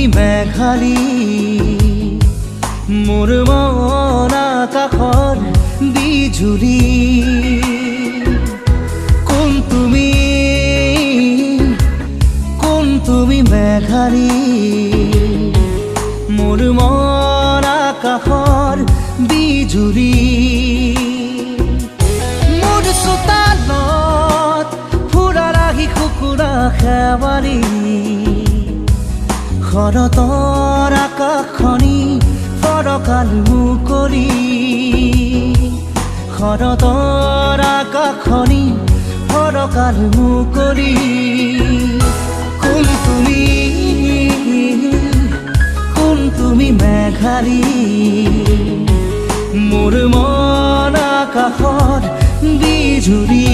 তুমি মেঘালী মোৰ মন আকাশৰ বিজুলী কোন তুমি মেঘালী মোৰ মন আকাশৰ বিজুলী মোৰ চোতালত ফুৰা ৰাখি কুকুৰা খেৱালী শৰতৰ আকাশখনি ফৰকাল মুকলি শৰতৰ আকাশখনি ফৰকাল মুকলি কোন তুমি মেঘালী মোৰ মন আকাশৰ বিজুলী